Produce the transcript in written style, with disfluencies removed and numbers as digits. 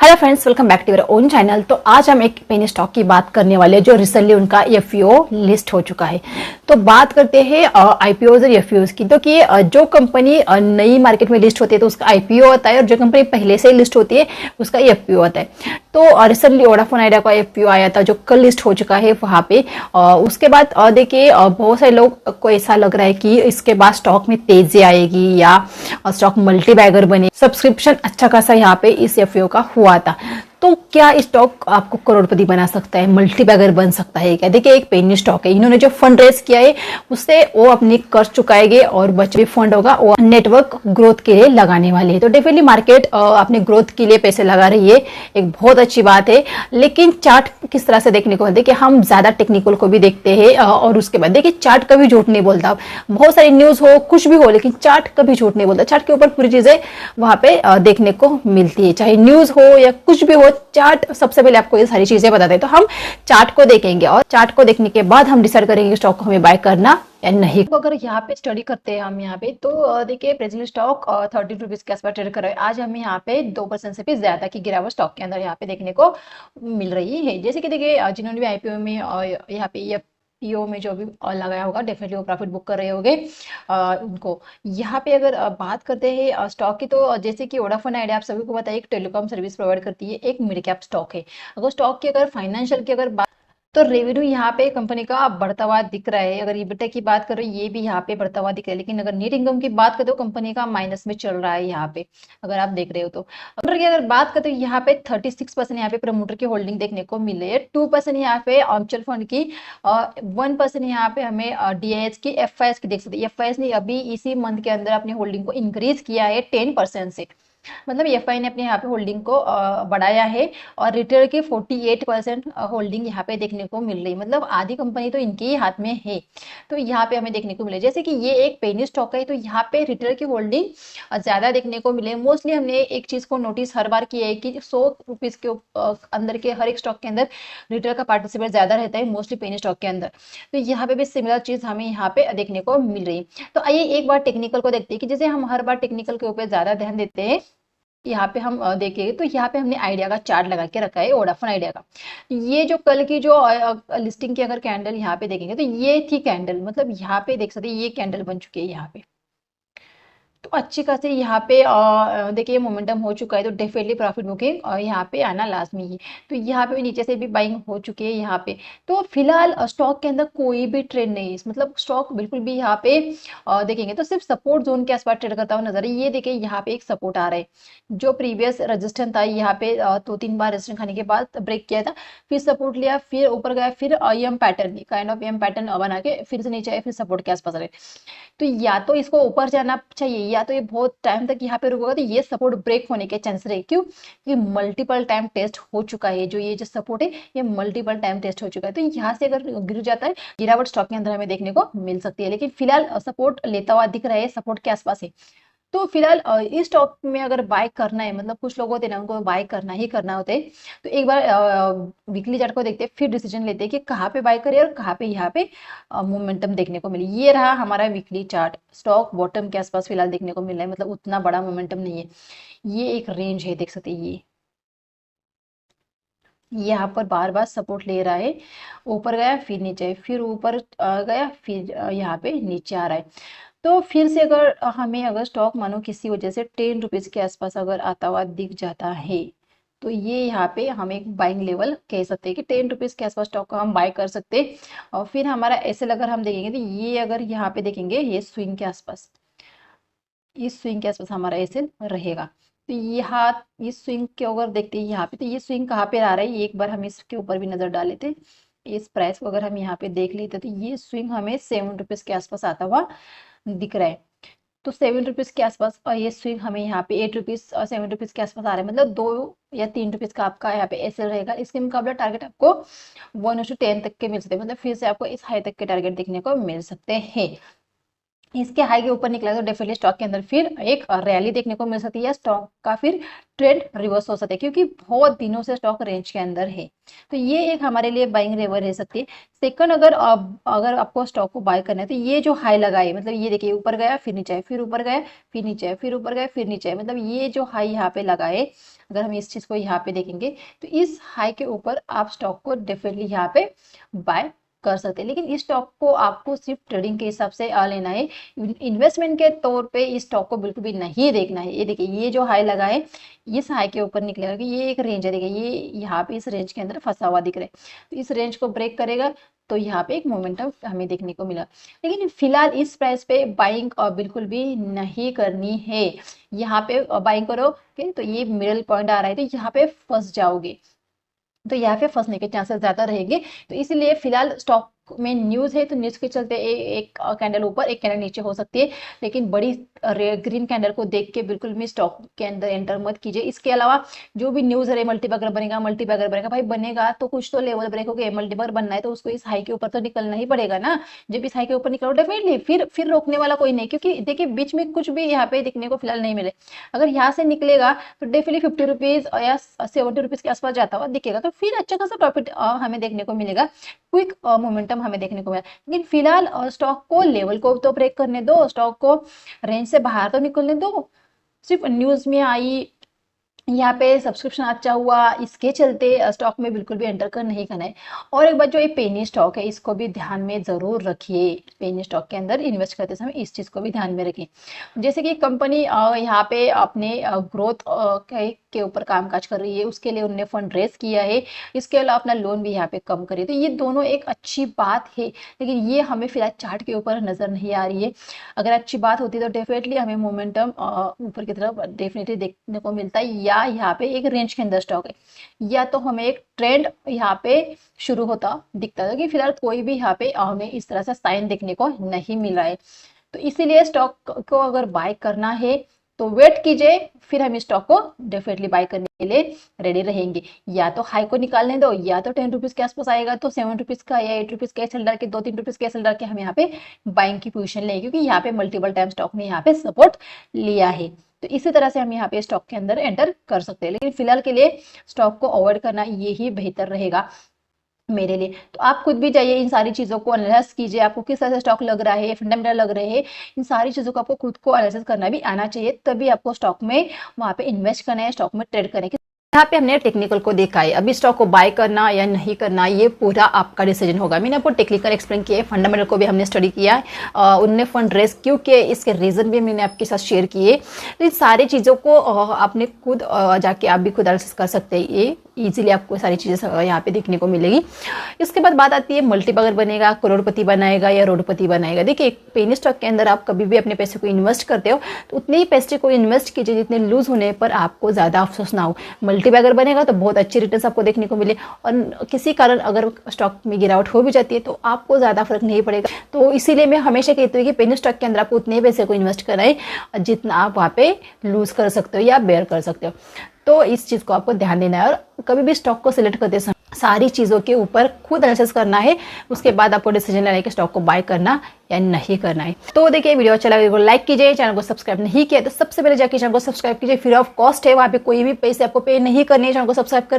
Hello friends, welcome back to your own channel. तो आज हम एक पेनी स्टॉक की बात करने वाले हैं जो रिसेंटली उनका एफपीओ लिस्ट हो चुका है। तो बात करते हैं आईपीओ और एफपीओ की। तो कि जो कंपनी नई मार्केट में लिस्ट होती है तो उसका आईपीओ होता है, और जो कंपनी पहले से ही लिस्ट होती है उसका एफपीओ होता है। तो रिसेंटली वोडाफोन आइडिया का एफपीओ आया था जो कल लिस्ट हो चुका है वहाँ पे। उसके बाद देखिए बहुत सारे लोग को ऐसा लग रहा है कि इसके बाद स्टॉक में तेजी आएगी या स्टॉक मल्टी बैगर बने। सब्सक्रिप्शन अच्छा खासा यहाँ पे इस एफपीओ का हुआ था। तो क्या स्टॉक आपको करोड़पति बना सकता है, मल्टी बैगर बन सकता है क्या? देखिए एक पेनी स्टॉक है, इन्होंने जो फंड रेज किया है उससे वो अपनी कर्ज चुकाएंगे और बचे फंड होगा वो नेटवर्क ग्रोथ के लिए लगाने वाले हैं। तो डेफिनेटली मार्केट अपने ग्रोथ के लिए पैसे लगा रही है, एक बहुत अच्छी बात है। लेकिन चार्ट किस तरह से देखने को मिलता है कि हम ज्यादा टेक्निकल को भी देखते हैं और उसके बाद देखिए चार्ट कभी झूठ नहीं बोलता। बहुत सारी न्यूज हो कुछ भी हो लेकिन चार्ट कभी झूठ नहीं बोलता। चार्ट के ऊपर पूरी चीजें वहां पे देखने को मिलती है, चाहे न्यूज हो या कुछ भी हो, चार्ट सबसे पहले आपको ये सारी चीजें बताते हैं। तो हम चार्ट को देखेंगे और चार्ट को देखने के बाद हम डिसाइड करेंगे स्टॉक को हमें बाय करना या नहीं। तो अगर यहाँ पे स्टडी करते हैं हम यहाँ पे तो देखिए प्रेजेंट स्टॉक 30 रुपीज के आसपास ट्रेड कर रहा है। आज हमें यहाँ पे 2% से भी ज्यादा की गिरावट स्टॉक के अंदर यहाँ पे देखने को मिल रही है। जैसे कि देखिए जिन्होंने भी आईपीओ में यहाँ पे ये पीओ में जो भी लगाया होगा डेफिनेटली वो प्रॉफिट बुक कर रहे होंगे उनको। यहाँ पे अगर बात करते हैं स्टॉक की, तो जैसे कि वोडाफोन आइडिया आप सभी को बताइए एक टेलीकॉम सर्विस प्रोवाइड करती है, एक मिड कैप स्टॉक है। अगर स्टॉक की अगर फाइनेंशियल की अगर तो रेवेन्यू यहाँ पे कंपनी का बढ़ता हुआ दिख रहा है। अगर ईबिटा की बात करो ये भी यहाँ पे बढ़ता हुआ दिख रहा है, लेकिन अगर नेट इनकम की बात करें तो कंपनी का माइनस में चल रहा है यहाँ पे, अगर आप देख रहे हो तो। प्रमोटर की अगर बात करें तो यहाँ पे 36% यहाँ पे प्रमोटर की होल्डिंग देखने को मिल रही है, 2% यहाँ पे म्यूचुअल फंड की, 1% यहाँ पे हमें डीआईएच की, एफआईएस की देख सकते हैं। एफआईएस ने अभी इसी मंथ के अंदर अपनी होल्डिंग को इंक्रीज किया है 10% से, मतलब एफआई ने अपने यहाँ पे होल्डिंग को बढ़ाया है। और रिटेल की 48% होल्डिंग यहाँ पे देखने को मिल रही है, मतलब आधी कंपनी तो इनके ही हाथ में है। तो यहाँ पे हमें देखने को मिले जैसे कि ये एक पेनी स्टॉक है तो यहाँ पे रिटेल की होल्डिंग ज्यादा देखने को मिले। मोस्टली हमने एक चीज को नोटिस हर बार किया है कि 100 रुपीज के अंदर के हर एक स्टॉक के अंदर रिटेल का पार्टिसिपेट ज्यादा रहता है, मोस्टली पेनी स्टॉक के अंदर। तो यहाँ पे भी सिमिलर चीज हमें यहाँ पे देखने को मिल रही है। तो आइए एक बार टेक्निकल को देखते हैं कि जैसे हम हर बार टेक्निकल के ऊपर ज्यादा ध्यान देते हैं। यहाँ पे हम देखेंगे तो यहाँ पे हमने आइडिया का चार्ट लगा के रखा है, वोडाफोन आइडिया का। ये जो कल की जो लिस्टिंग की अगर कैंडल यहाँ पे देखेंगे तो ये थी कैंडल, मतलब यहाँ पे देख सकते हैं ये कैंडल बन चुकी है यहाँ पे। तो अच्छी खासी यहाँ पे देखिए मोमेंटम हो चुका है, तो डेफिनेटली प्रॉफिट बुकिंग यहाँ पे आना लाजमी है। तो यहाँ पे भी नीचे से भी बाइंग हो चुकी है यहाँ पे। तो फिलहाल स्टॉक के अंदर कोई भी ट्रेंड नहीं है, मतलब स्टॉक बिल्कुल भी यहाँ पे देखेंगे तो सिर्फ सपोर्ट जोन के आसपास ट्रेड करता हुआ नजर है। ये देखिए यहाँ पे एक सपोर्ट आ रहा है, जो प्रीवियस रजिस्टेंस था यहाँ पे 2-3 बार रजिस्टेंस खाने के बाद ब्रेक किया था, फिर सपोर्ट लिया, फिर ऊपर गया, फिर M pattern kind of M pattern बना के फिर से नीचे आए, फिर सपोर्ट के आसपास रहे। तो या तो इसको ऊपर जाना चाहिए या तो ये बहुत टाइम तक यहाँ पे रुकेगा, तो ये सपोर्ट ब्रेक होने के चांस रहे। क्यों? ये मल्टीपल टाइम टेस्ट हो चुका है, जो ये जो सपोर्ट है ये मल्टीपल टाइम टेस्ट हो चुका है। तो यहाँ से अगर गिर जाता है गिरावट स्टॉक के अंदर हमें देखने को मिल सकती है, लेकिन फिलहाल सपोर्ट लेता हुआ दिख रहा है, सपोर्ट के आसपास है। तो फिलहाल इस स्टॉक में अगर बाय करना है, मतलब कुछ लोग होते हैं ना उनको बाय करना ही करना होता है, तो एक बार वीकली चार्ट को देखते हैं फिर डिसीजन लेते हैं कि कहाँ पे बाय करें और कहाँ पे यहाँ पे मोमेंटम देखने को मिले। ये रहा हमारा वीकली चार्ट, स्टॉक बॉटम के आसपास फिलहाल देखने को मिल रहा है, मतलब उतना बड़ा मोमेंटम नहीं है। ये एक रेंज है, देख सकते हैं ये यहाँ पर बार बार सपोर्ट ले रहा है, ऊपर गया फिर नीचे, फिर ऊपर गया, फिर यहाँ पे नीचे आ रहा है। तो फिर से अगर हमें अगर स्टॉक मानो किसी वजह से 10 रुपीज के आसपास अगर आता हुआ दिख जाता है, तो ये यहाँ पे हम एक बाइंग लेवल कह सकते हैं कि 10 रुपीज के आसपास स्टॉक को हम बाय कर सकते हैं। और फिर हमारा एसएल अगर हम देखेंगे तो ये अगर यहाँ पे देखेंगे ये स्विंग के आसपास, इस स्विंग के आसपास हमारा एसएल रहेगा। तो यहाँ इस स्विंग के अगर देखते हैं यहाँ पे, तो ये स्विंग कहाँ पे आ रहा है एक बार हम इसके ऊपर भी नजर डाल लेते। इस प्राइस को अगर हम यहाँ पे देख लेते तो ये स्विंग हमें 7 रुपीज के आसपास आता हुआ दिख रहा है। तो 7 रुपीज के आसपास, और ये स्विंग हमें यहाँ पे 8 रुपीज और 7 रुपीज के आसपास आ रहा है, मतलब 2 या 3 रुपीज का आपका यहाँ पे एसएल रहेगा। इसके मुकाबला टारगेट आपको 1:10 तक के मिल सकते हैं, मतलब फिर से आपको इस हाई तक के टारगेट देखने को मिल सकते हैं। इसके हाई के ऊपर निकला तो डेफिनेटली स्टॉक के अंदर फिर एक रैली देखने को मिल सकती है, स्टॉक का फिर ट्रेंड रिवर्स हो सकता है, क्योंकि बहुत दिनों से स्टॉक रेंज के अंदर है। तो ये एक हमारे लिए बाइंग लेवल रह सकती है। सेकंड, अगर आपको स्टॉक को बाय करना है तो ये जो हाई लगाए, मतलब ये देखिए ऊपर गया फिर नीचे आए, फिर ऊपर गया फिर नीचे आए, फिर ऊपर गया फिर नीचे आए, मतलब ये जो हाई यहाँ पे लगाए, अगर हम इस चीज को यहाँ पे देखेंगे तो इस हाई के ऊपर आप स्टॉक को डेफिनेटली यहाँ पे बाय कर सकते हैं। लेकिन इस स्टॉक को आपको सिर्फ ट्रेडिंग के हिसाब से लेना है, इन्वेस्टमेंट के तौर पे इस स्टॉक को बिल्कुल भी नहीं देखना है। ये देखिए ये जो हाई लगा है, इस हाई के ऊपर निकलेगा कि ये एक रेंज है, देखिए ये यहाँ पे इस रेंज के अंदर फंसा हुआ दिख रहा है, तो इस रेंज को ब्रेक करेगा तो यहाँ पे एक मोमेंटम हमें देखने को मिला। लेकिन फिलहाल इस प्राइस पे बाइंग बिल्कुल भी नहीं करनी है। यहाँ पे बाइंग करोगे तो ये मिडल पॉइंट आ रहा है, तो यहाँ पे फंस जाओगे, तो यहाँ पे फंसने के चांसेस ज्यादा रहेंगे। तो इसलिए फिलहाल स्टॉक में न्यूज है, तो न्यूज के चलते एक कैंडल ऊपर एक कैंडल नीचे हो सकती है, लेकिन बड़ी ग्रीन कैंडल को देख के बिल्कुल भी स्टॉक के अंदर एंटर मत कीजिए। इसके अलावा जो भी न्यूज है मल्टीबैगर बनेगा, मल्टीबैगर बनेगा, भाई बनेगा तो कुछ तो लेवल ब्रेक हो गया, मल्टीबैगर बनना है तो उसको इस हाई के ऊपर तो निकलना ही पड़ेगा ना। जब इस हाई के ऊपर निकलो डेफिनेटली फिर रोकने वाला कोई नहीं, क्योंकि देखिए बीच में कुछ भी यहाँ पे दिखने को फिलहाल नहीं मिले। अगर यहाँ से निकलेगा तो डेफिनेटली 50 रुपीज या 70 रुपीज के आसपास जाता हुआ दिखेगा, तो फिर अच्छा खासा प्रॉफिट हमें देखने को मिलेगा, क्विक मोमेंटम हमें देखने को मिलेगा। लेकिन फिलहाल स्टॉक को लेवल को तो ब्रेक करने दो, स्टॉक को रेंज से बाहर तो निकलने दो। सिर्फ न्यूज में आई, यहाँ पे सब्सक्रिप्शन अच्छा हुआ, इसके चलते स्टॉक में बिल्कुल भी एंटर कर नहीं करना है। और एक बात, जो ये पेनी स्टॉक है इसको भी ध्यान में जरूर रखिए, पेनी स्टॉक के अंदर इन्वेस्ट करते समय इस चीज को भी ध्यान में रखिए। जैसे कि कंपनी यहाँ पे अपने ग्रोथ के ऊपर कामकाज कर रही है, उसके लिए उन्होंने फंड रेज किया है, इसके अलावा अपना लोन भी यहाँ पे कम करे, तो ये दोनों एक अच्छी बात है। लेकिन ये हमें फिलहाल चार्ट के ऊपर नजर नहीं आ रही है। अगर अच्छी बात होती तो डेफिनेटली हमें मोमेंटम ऊपर की तरफ डेफिनेटली देखने को मिलता है, या यहाँ पे एक रेंज के अंदर स्टॉक है, या तो हमें एक ट्रेंड यहाँ पे शुरू होता दिखता था। कि फिलहाल कोई भी यहाँ पे हमें इस तरह से साइन देखने को नहीं मिल रहा है। तो इसीलिए स्टॉक को अगर बाय करना है तो वेट कीजिए, फिर हम स्टॉक को डेफिनेटली बाय करने के लिए रेडी रहेंगे। या तो हाई को निकालने दो, या तो 10 रुपीज के आसपास आएगा तो 7 रुपीज का या 8 रुपीज का एसएल डाल के 2-3 रुपीज के एसएल डाल के हम यहाँ पे बाइंग की पोजीशन लेंगे, क्योंकि यहाँ पे मल्टीपल टाइम स्टॉक ने यहाँ पे सपोर्ट लिया है। तो इसी तरह से हम यहाँ पे स्टॉक के अंदर एंटर कर सकते हैं। लेकिन फिलहाल के लिए स्टॉक को अवॉइड करना यही बेहतर रहेगा मेरे लिए। तो आप खुद भी जाइए, इन सारी चीजों को एनालाइज कीजिए, आपको किस तरह से स्टॉक लग रहा है, फंडामेंटल लग रहे हैं, इन सारी चीजों को आपको खुद को एनालिसिस करना भी आना चाहिए, तभी आपको स्टॉक में वहां पे इन्वेस्ट करना है, स्टॉक में ट्रेड करना है। यहाँ पे हमने टेक्निकल को देखा है, अभी स्टॉक को बाय करना या नहीं करना ये पूरा आपका डिसीजन होगा। मैंने आपको टेक्निकल एक्सप्लेन किया है, फंडामेंटल को भी हमने स्टडी किया है, उनने फंड रेस क्यों किए इसके रीजन भी मैंने आपके साथ शेयर किए। तो इन सारी चीजों को आपने खुद जाके आप भी खुद एनालिसिस कर सकते हैं, ये इजीली आपको सारी चीजें यहाँ पे देखने को मिलेगी। इसके बाद बात आती है मल्टीबैगर बनेगा, करोड़पति बनाएगा या रोडपति बनाएगा। देखिए पेनी स्टॉक के अंदर आप कभी भी अपने पैसे को इन्वेस्ट करते हो तो उतने ही पैसे को इन्वेस्ट कीजिए जितने लूज होने पर आपको ज्यादा अफसोस ना हो। मल्टीबैगर बनेगा तो बहुत अच्छी रिटर्न्स आपको देखने को मिले, और किसी कारण अगर स्टॉक में गिरावट हो भी जाती है तो आपको ज्यादा फर्क नहीं पड़ेगा। तो इसीलिए मैं हमेशा कहती हूँ कि पेनी स्टॉक के अंदर आपको उतने पैसे को इन्वेस्ट करना है जितना आप वहाँ पे लूज कर सकते हो या बेयर कर सकते हो। तो इस चीज को आपको ध्यान देना है, और कभी भी स्टॉक को सिलेक्ट करते समय सारी चीजों के ऊपर खुद एनालिसिस करना है, उसके बाद आपको डिसीजन लेना है कि स्टॉक को बाय करना या नहीं करना है। तो देखिए वीडियो अच्छा लगे तो लाइक कीजिए, चैनल को सब्सक्राइब नहीं किया तो सबसे पहले जाके चैनल को सब्सक्राइब कीजिए, फ्री ऑफ कॉस्ट है, वहाँ पे कोई भी पैसे आपको पे नहीं करने, चैनल को सब्सक्राइब करना।